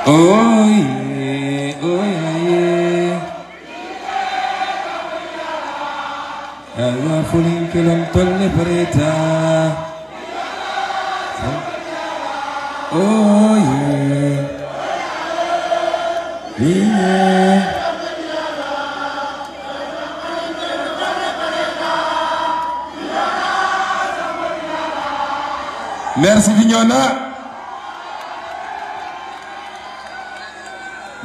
Oh yeah, oh yeah. Aga fulin kilon tolle pareta. Oh yeah, yeah. Merci Bignona.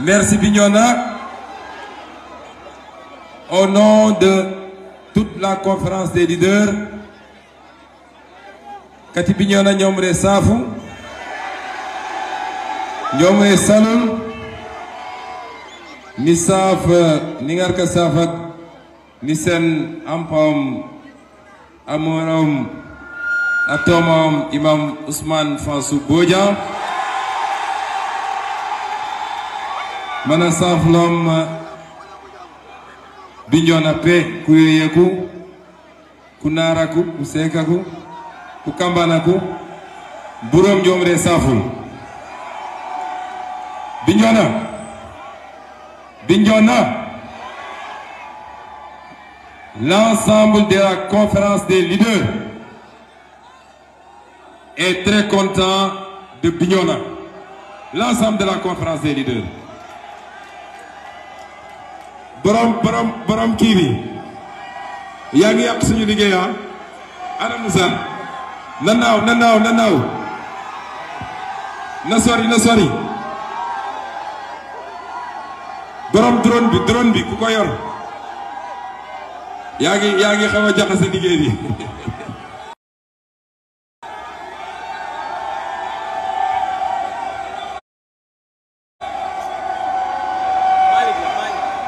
Merci Bignona. Au nom de toute la conférence des leaders, Kati Bignona Nyomre Safu, Nyomre Salul, Nisaf Ningarka Safak, Nisen Ampam Amoram Atomam Imam Ousmane Fansou Bodja. Mana saflom Bignona pe kuyeku kunaraku kusekaku kukambanaku burom jomre saful Bignona l'ensemble de la conférence des leaders est très content de Bignona. L'ensemble de la conférence des leaders. Borom kiwi yaa ngi yàq suñu liggéey ana Moussa na naaw na sori borom drone bi ku ko yor yaa ngi xaw a jaxase liggéey bi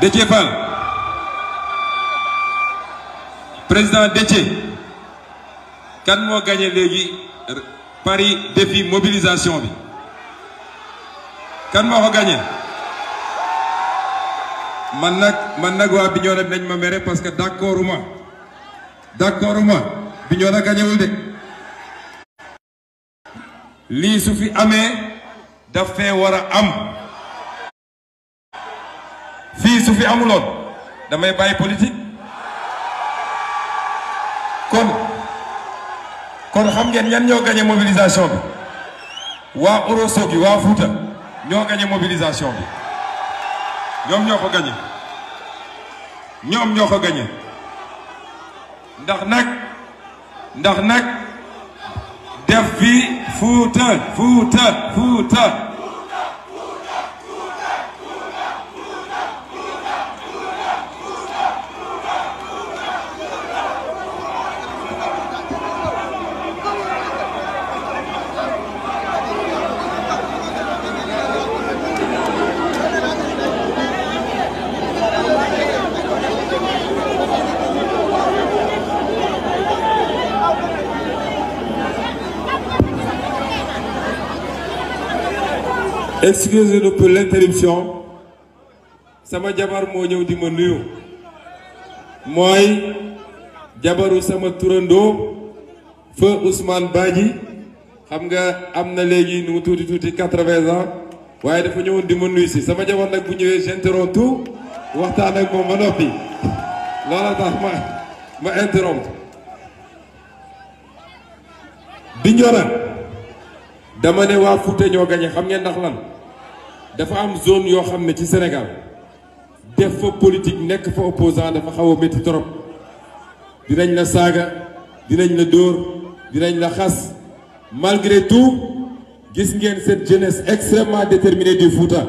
Déthié Fall président Déthié kan moo gagné léegi Paris défi mobilisation bi kan moo ko gagné man nag waa Bignona bi nañ ma mere parce que d'accorduma Bignona gagnéwul de lii su fi amee daf fee war a am fii su fi amuloon damay bàyyi politique kon xam ngeen ñan ñoo gagné mobilisation bi waa Ourossogui waa Fouta ñoo gagné mobilisation bi ñoom ñoo ko gagné ndax nag def fi Fouta Excusez-nous pour l'interruption. Sama jabar moo ñëw di ma nuyu mooy jabaru sama turando feu Ousmane Badji xam nga am na léegi nu mu tuuti 80 ans waaye dafa ñëwoon di ma nuyu si sama jabar nag bu ñëwee j'interromps tout waxtaan ak moom ba noppi loola tax ma interrompre. Bignona dama ne waa Fouta ñoo gagné xam ngeen ndax lan dafa am zone yoo xam ne ci Sénégal def fa politique nekk fa opposant dafa xaw a métti trop dinañ la saaga dinañ la dóor dinañ la xas malgré tout gis ngeen cette jeunesse extrêmement déterminée du Fouta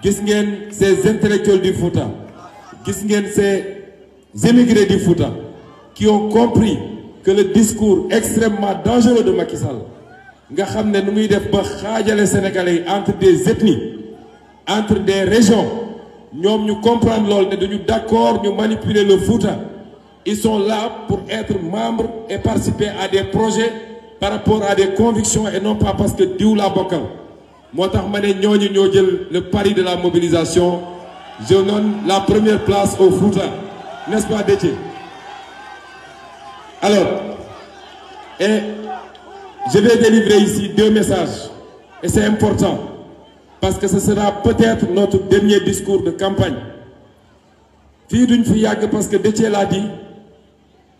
gis ngeen ces intellectuels du Fouta gis ngeen ces émigrés du Fouta qui ont compris que le discours extrêmement dangereux de Macky Sall nga xam ne nu muy def ba xaajale Sénégalais yi entre des ethnies entre des régions ñoom ñu comprendre loolu ne dañu d'accord ñu manipuler le Fouta ils sont là pour être membres et participer à des projets par rapport à des convictions et non pas parce que diw laa bokkal moo tax ma ne ñooñu ñoo jël le pari de la mobilisation je donne la première place au Fouta n'est-ce pas Déthié? Alors et je vais délivrer ici deux messages et c'est important. parce que ce sera peut-être notre dernier discours de campagne. Fii duñ fi yàgg parce que Déthié l'a dit,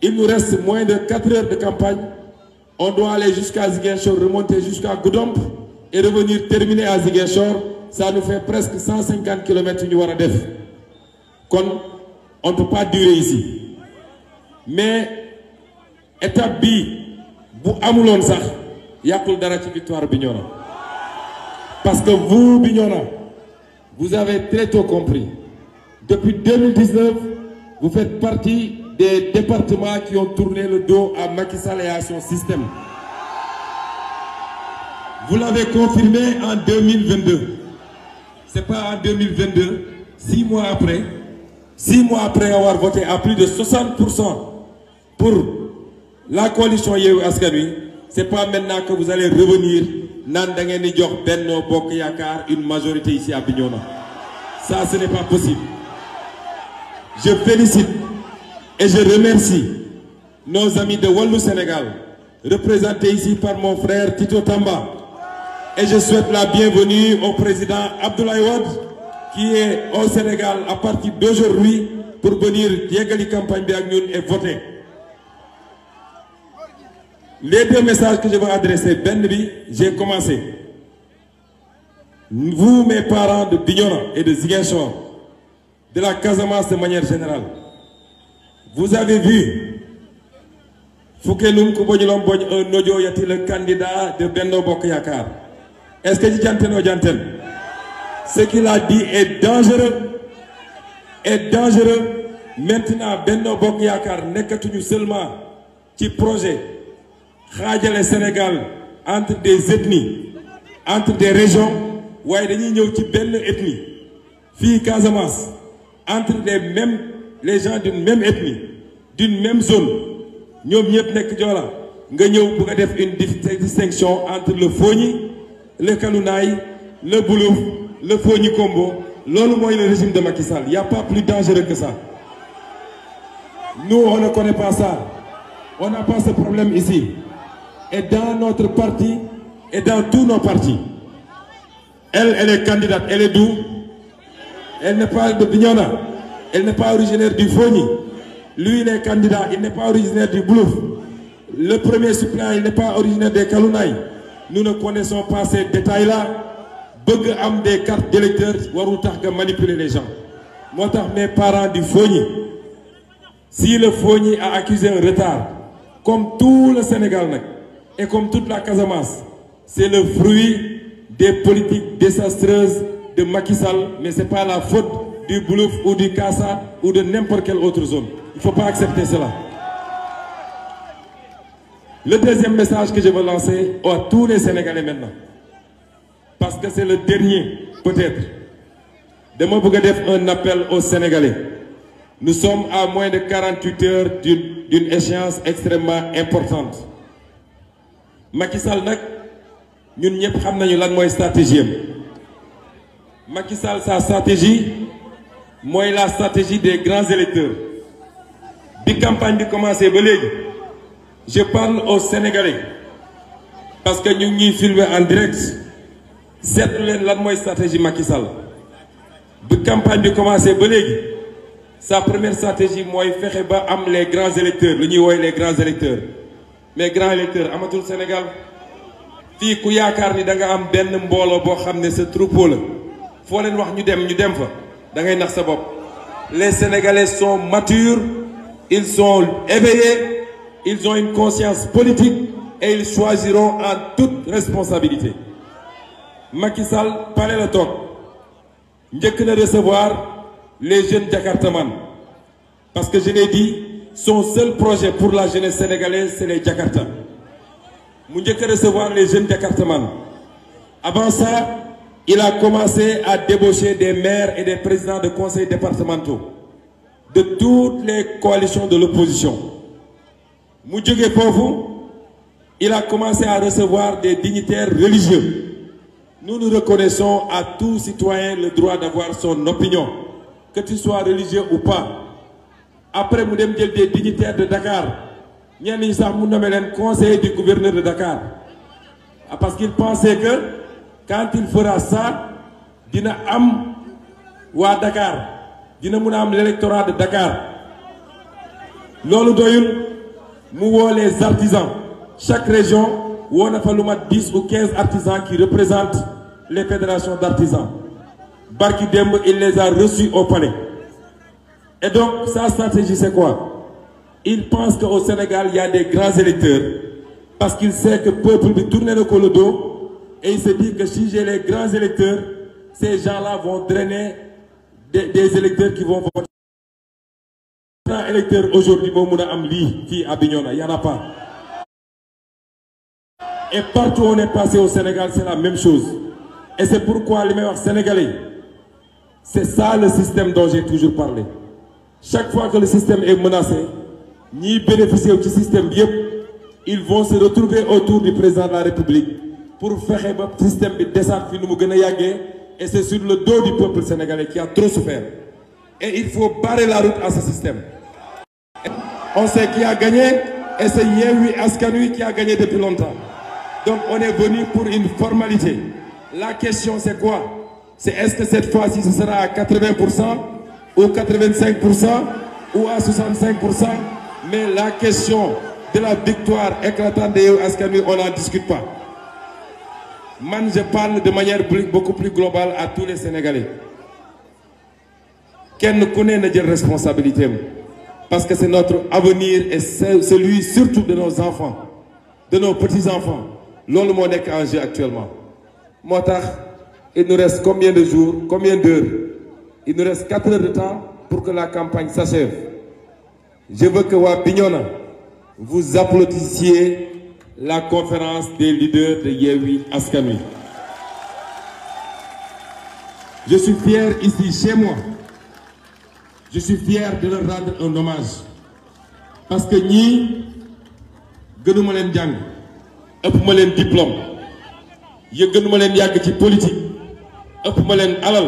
il nous reste moins de 4 heures de campagne. On doit aller jusqu'à Ziguinchor, remonter jusqu'à Goudomp et revenir terminer à Ziguinchor. Ça nous fait presque 150 km yu ñu war a def. Kon on ne peut pas durer ici. Mais étape bii bu amuloon sax yàqul dara ci victoire Bignona. Parce que vous, Bignona, vous avez très tôt compris. Depuis 2019, vous faites partie des départements qui ont tourné le dos à Macky Sall et à son système. Vous l'avez confirmé en 2022. C'est pas en 2022, 6 mois après avoir voté à plus de 60% pour la coalition Yewwi Askan Wi, c'est pas maintenant que vous allez revenir naan da ngeen di jox Benno Bokk Yaakaar une majorité ici à Bignona. Ça, ce n'est pas possible. Je félicite et je remercie nos amis de Wallu Sénégal, représentés ici par mon frère Tito Tamba. Et je souhaite la bienvenue au président Abdoulaye Wade, qui est au Sénégal à partir d'aujourd'hui pour venir yeggali campagne bi ak ñun et voter. Les deux messages que je vais adresser, benn bi, j'ai commencé. Vous, mes parents de Bignona et de Ziguinchor, de la Casamance de manière générale, vous avez vu Foukeloum Koubognilom Bogne, un audio, y a-t-il le candidat de Benno Bokk Yaakaar? Est-ce que tu janten ou janten? Ce qu'il a dit est dangereux. Est dangereux. Maintenant, Benno Bokk Yaakaar nekkatuñu seulement ci projet xaajale Sénégal entre des ethnies, entre des régions, waaye dañuy ñëw ci benn ethnie. Fii Casamance, entre les gens d'une même ethnie, d'une même zone, ñoom ñëpp nekk Joola, nga ñëw bëgg a def une distinction entre le Fogni, le Kalounaay, le Boulouf, le Fogni Kombo. Loolu mooy le régime de Macky Sall. Il n'y a pas plus dangereux que ça. Nous, on ne connaît pas ça. On n'a pas ce problème ici. Et dans notre parti, et dans tous nos partis. Elle est candidate. Elle est d'où? Elle n'est pas de Bignona. Elle n'est pas originaire du Fogni. Lui, il est candidat. Il n'est pas originaire du Boulouf. Le premier suppléant, il n'est pas originaire des Kalounaay. Nous ne connaissons pas ces détails-là. Bëgg am des cartes d'électeurs warul tax nga manipuler les gens. Moo tax mes parents du Fogni, si le Fogni a accusé un retard, comme tout le Sénégal nag, et comme toute la Casamance, c'est le fruit des politiques désastreuses de Macky Sall, mais c'est pas la faute du Boulouf ou du Kassa ou de n'importe quelle autre zone. Il faut pas accepter cela. Le deuxième message que je veux lancer à tous les Sénégalais maintenant, parce que c'est le dernier, peut-être. Demain, vous allez faire un appel aux Sénégalais. Nous sommes à moins de 48 heures d'une échéance extrêmement importante. Macky Sall, nous savons la stratégie. Macky Sall, sa stratégie, c'est la stratégie des grands électeurs. La campagne a commencé, je parle aux Sénégalais. Parce que nous nous filmons en direct. C'est la stratégie Macky Sall. La campagne a commencé, sa première stratégie, c'est faire les grands électeurs. Les grands électeurs. Mais grands électeurs, amatul Sénégal. Fi ku yaakaar ni da nga am benn mbooloo boo xam ne sa troupeau la foo leen wax ñu dem fa da ngay nax sa bopp. Les Sénégalais sont matures, ils sont éveillés, ils ont une conscience politique et ils choisiront en toute responsabilité. Macky Sall palais la toog njëkk na recevoir les jeunes Jakartaman parce que je l'ai dit, son seul projet pour la jeunesse sénégalaise c'est les Jakarta. Mu njëkk a recevoir les jeunes Jakartaman. Avant ça, il a commencé à débaucher des maires et des présidents de conseils départementaux de toutes les coalitions de l'opposition. Mu jóge foofu, il a commencé à recevoir des dignitaires religieux. Nous reconnaissons à tout citoyen le droit d'avoir son opinion, que tu sois religieux ou pas. Après, nous avons des dignitaires de Dakar. Nous avons nommé un conseiller du gouverneur de Dakar. Parce qu'il pensait que quand il fera ça, dina am waa Dakar dina mun a am l'électorat de Dakar loolu doyul mu woo les artisans chaque région woo na fa lu mat 10 ou 15 artisans qui représentent les fédérations d'artisans barki démb il les a reçus au palais et donc sa stratégie c'est quoi? Il pense qu'au Sénégal il y a des grands électeurs parce qu'il sait que peuple bi tourné na ko le dos et il se dit que si j'ai les grands électeurs ces gens-là vont drainer des électeurs qui vont voter. Grand électeur aujourd'hui moo mun a am lii fii à Bignona y en a pas. Et partout où on est passé au Sénégal c'est la même chose et c'est pourquoi li may wax sénégalais c'est ça le système dont j'ai toujours parlé. Chaque fois que le système est menacé ñiy bénéficier ci système bi yëpp ils vont se retrouver autour du président de la République pour fexe ba système bi desaat fi nu mu gën a yàggee et c'est sur le dos du peuple sénégalais qui a trop souffert et il faut barrer la route à ce système. On sait qui a gagné et c'est Yewwi Askan Wi qui a gagné depuis longtemps. Donc on est venu pour une formalité. La question c'est quoi? C'est est-ce que cette fois-ci ce sera à 80% ou 85% ou à 65%? Mais la question de la victoire éclatante de Yewwi Askan Wi, on n'en discute pas. Man, je parle de manière beaucoup plus globale à tous les Sénégalais. Kenn ku ne na jël responsabilité parce que c'est notre avenir et c'est celui surtout de nos enfants, de nos petits-enfants. Loolu moo nekk en jeu actuellement. Moo tax il nous reste combien de jours, combien d'heures? Il nous reste 4 heures de temps pour que la campagne s'achève. Je veux que waa Bignona vous applaudissiez la conférence des leaders de Yewwi Askan Wi. Je suis fier ici chez moi. Je suis fier de leur rendre un hommage parce que ñii gënuma leen jàng ëpp ma leen diplôme gënuma leen yàgg ci politique ëpp ma leen alal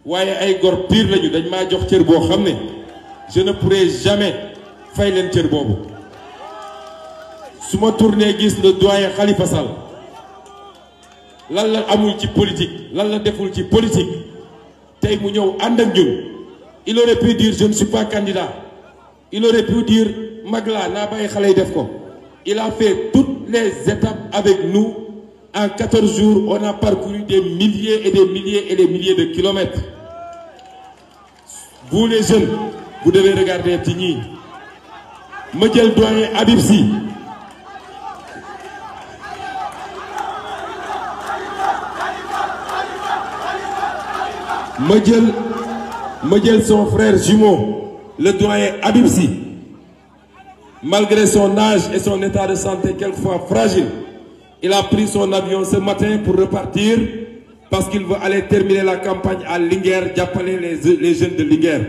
waaye ay gor pire lañu dañ maa jox cër boo xam ne je ne pourrai jamais fay leen cër boobu. su ma tourné gis le doyen Khalifa Sall lan la amul ci politique lan la deful ci politique tey mu ñëw ànd ak ñun. Il aurait pu dire je ne suis pas candidat. Il aurait pu dire Magla naa bàyyi xale yi def ko. Il a fait toutes les étapes avec nous. En 14 jours, on a parcouru des milliers et des milliers et des milliers de kilomètres. Vous les jeunes, vous devez regarder ci ñii. Ma jël doyen Habib Sy. Ma jël son frère jumeau, le doyen Habib Sy. Malgré son âge et son état de santé quelquefois fragile, il a pris son avion ce matin pour repartir parce qu'il veut aller terminer la campagne à Linguère, jàppale les jeunes de Linguère.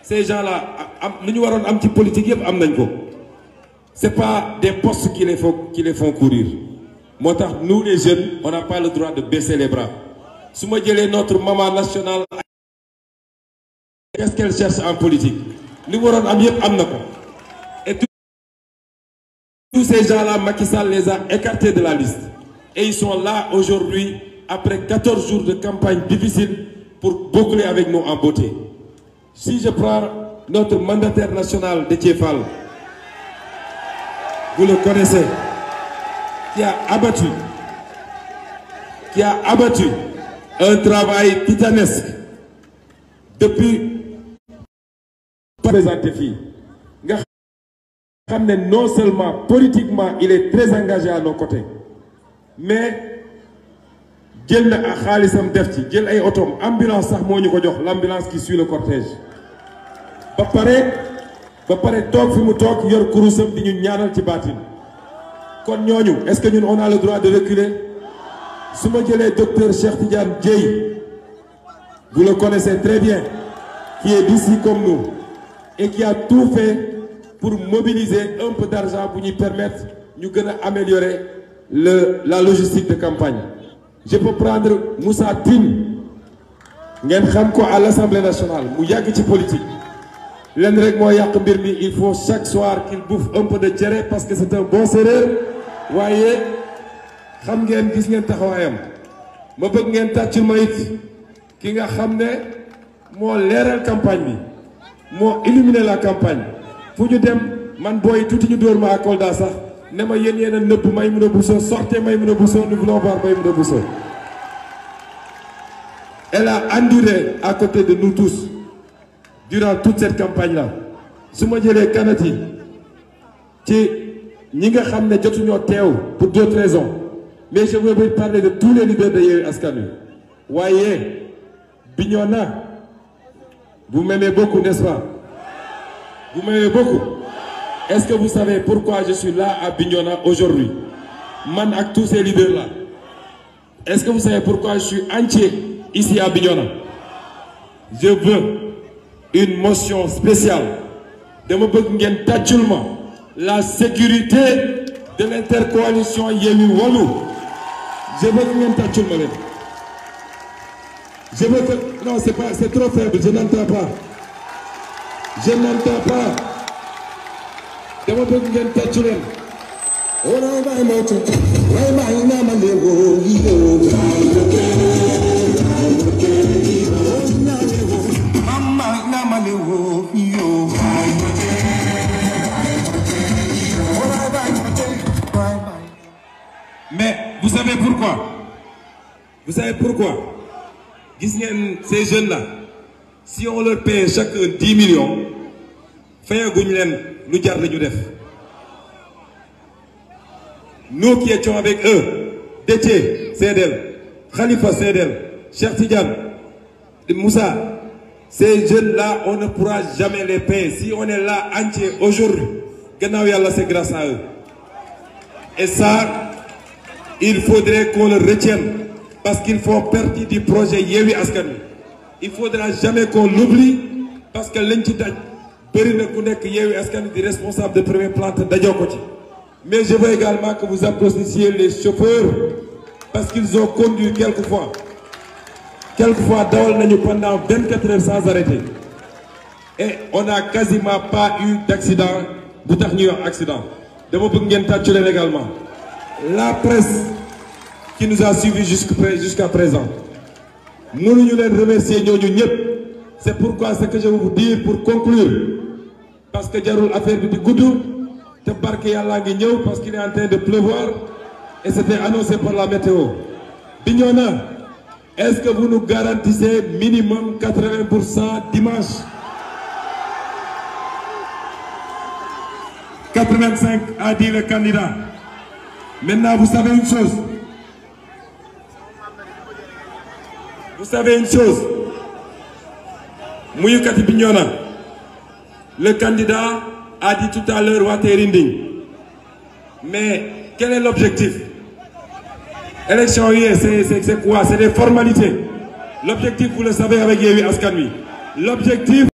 Ces gens-là, lu ñu waroon am ci politique yëpp am nañ ko. C'est pas des postes qui les font courir. Moo tax nous les jeunes, on n'a pas le droit de baisser les bras. Su ma jëlee notre maman nationale. Qu'est-ce qu'elle cherche en politique? Li waroon am yëpp am na ko. Et tous ces gens-là, Macky Sall les a écartés de la liste. Et ils sont là aujourd'hui, après 14 jours de campagne difficile, pour boucler avec nous en beauté. Si je prends notre mandataire national, Déthié Fall, vous le connaissez, qui a abattu un travail titanesque depuis présenté fii nga xam ne non seulement politiquement il est très engagé à nos côtés mais jël na ak xaalisam def ci jël ay otoom ambulance sax moo ñu ko jox l'ambulance qui suit le cortège ba pare toog fi mu toog yor kurusam di ñu ñaanal ci baatin kon ñooñu est-ce que ñun on a le droit de reculer su ma jëlee docteur Cheikh Tidiane Dièye vous le connaissez très bien qui est d'ici comme nous et qui a tout fait pour mobiliser un peu d'argent pour nous permettre de améliorer la logistique de campagne. Je peux prendre Moussa Tine, à l'Assemblée nationale, qui politique. Il faut chaque soir qu'il bouffe un peu de tchéré parce que c'est un bon serreur. Voyez, ma bëgg ngeen tàccul ma it ki nga xam ne moo leeral campagne bi moo illuminer la campagne fu ñu dem man booy tuuti ñu dóor ma à Kolda sax ne ma yéen a nëbb Maïmouna Bousso sortez Maïmouna Bousso nous voulons voir Maïmouna Bousso. Elle a enduré à côté de nous tous durant toute cette campagne-là. su ma jëlee kanati ci ñi nga xam ne jotuñoo teew pour d'autres raisons mais je veux parler de tous les leaders de Yewwi Askan Wi waaye Bignona vous m'aimez beaucoup n'est-ce pas vous m'aimez beaucoup est-ce que vous savez pourquoi je suis là à Bignona aujourd'hui man ak tous ces leaders-là est-ce que vous savez pourquoi je suis entier ici à Bignona je veux une motion spéciale dama bëgg ngeen tàccul ma la sécurité de l'intercoalition Yewwi Wallu je veux que ngeen tàccul ma leen je veux que non c'est trop faible je n'entends pas dama bëgg ngeen tàccu leen mais vous savez pourquoi gis ngeen ces jeunes-là si on leur paye chacun 10 millions fayaguñ leen lu jar la ñu def nous qui étions avec eux Déthié seedeel Khalifa seedeel Cheikh Tidiane Moussa ces jeunes-là on ne pourra jamais les payer si on est là entier aujourd'hui gannaaw yàlla c'est grâce à eux et ça il faudrait qu'on le retienne parce qu'ils font partie du projet Yewwi Askan Wi il faudra jamais qu'on l'oublie parce que lañ ci daj bëri na ku nekk Yewwi Askan Wi di responsable de premier plan te dajoo ko ci mais je veux également que vous applaudissiez les chauffeurs parce qu'ils ont conduit quelquefois dawal nañu pendant 24 heures sans arrêter et on n'a quasiment pas eu d'accident bu tax ñuy wax accident dama bëgg ngeen tàccu leen également la presse qui nous a suivis jusqu'à présent mënuñu leen remercier ñooñu ñëpp c'est pourquoi ce que je veux vous dire pour conclure parce que jarul affaire bi di gudd te barke yàlla ngi ñëw parce qu'il est en train de pleuvoir et c'était annoncé par la météo Bignona est-ce que vous nous garantissez minimum 80% dimanche 85 a dit le candidat. Maintenant, vous savez une chose. Mouyukati Bignona, le candidat a dit tout à l'heure Waterinding. Mais quel est l'objectif? Élection, c'est quoi? C'est des formalités. L'objectif, vous le savez avec Yewwi Askan Wi. L'objectif